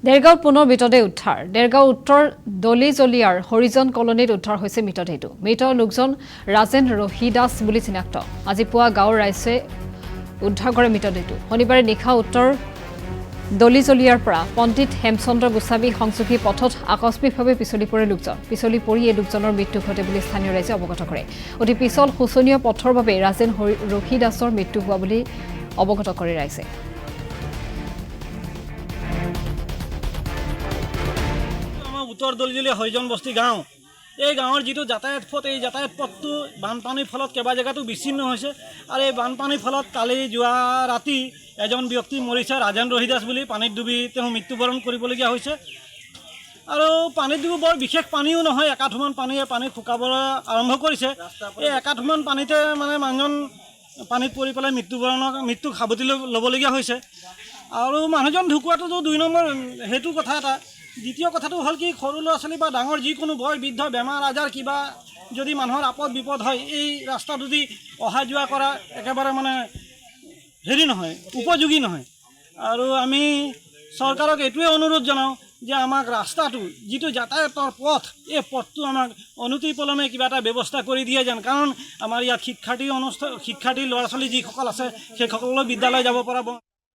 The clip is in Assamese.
দেৰগাঁৱত পুনৰ মৃতদেহ উদ্ধাৰ। দেৰগাঁও উত্তৰ দলিজলিয়াৰ হৰিজন কলনীত উদ্ধাৰ হৈছে মৃতদেহটো। মৃত লোকজন ৰাজেন ৰহিদাস বুলি চিনাক্ত। আজি পুৱা গাঁৱৰ ৰাইজে উদ্ধাৰ কৰে মৃতদেহটো। শনিবাৰে নিশা উত্তৰ দলিজলিয়াৰ পৰা পণ্ডিত হেমচন্দ্ৰ গোস্বামী সংযোগী পথত আকস্মিকভাৱে পিছলি পৰে লোকজন। পিছলি পৰি এই লোকজনৰ মৃত্যু ঘটে বুলি স্থানীয় ৰাইজে অৱগত কৰে। অতি পিছল শোচনীয় পথৰ বাবে ৰাজেন ৰহিদাসৰ মৃত্যু হোৱা বুলি অৱগত কৰে ৰাইজে। উত্তৰ দলিজলিয়া হৰিজন বস্তি গাঁও, এই গাঁৱৰ যিটো যাতায়াত পথ, এই যাতায়াত পথটো বানপানীৰ ফলত কেইবা জেগাতো বিচ্ছিন্ন হৈছে। আৰু এই বানপানীৰ ফলত কালি যোৱা ৰাতি এজন ব্যক্তি মৰিছে, ৰাজেন ৰহিদাস বুলি। পানীত ডুবি তেওঁ মৃত্যুবৰণ কৰিবলগীয়া হৈছে। আৰু পানীত ডুবি বৰ বিশেষ পানীও নহয়, একাঠুমান পানীয়ে পানী শুকাবলৈ আৰম্ভ কৰিছে। এই একাঠুমান পানীতে মানুহজন পানীত পৰি পেলাই মৃত্যু সাৱটি ল'বলগীয়া হৈছে। আৰু মানুহজন ঢুকুৱাটোতো 2 নম্বৰ সেইটো কথা এটা। দ্বিতীয় কথাটো হ'ল কি, সৰু ল'ৰা ছোৱালী বা ডাঙৰ যিকোনো বয় বৃদ্ধ বেমাৰ আজাৰ কিবা যদি মানুহৰ আপদ বিপদ হয়, এই ৰাস্তাটো দি অহা যোৱা কৰা একেবাৰে হেৰি নহয়, উপযোগী নহয়। আৰু আমি চৰকাৰক এইটোৱে অনুৰোধ জনাওঁ যে আমাক ৰাস্তাটো যিটো যাতায়াতৰ পথ, এই পথটো আমাক অনতিপলমে কিবা এটা ব্যৱস্থা কৰি দিয়ে যেন। কাৰণ আমাৰ ইয়াত শিক্ষাৰ্থী ল'ৰা ছোৱালী যিসকল আছে, সেইসকললৈ বিদ্যালয় যাব পৰা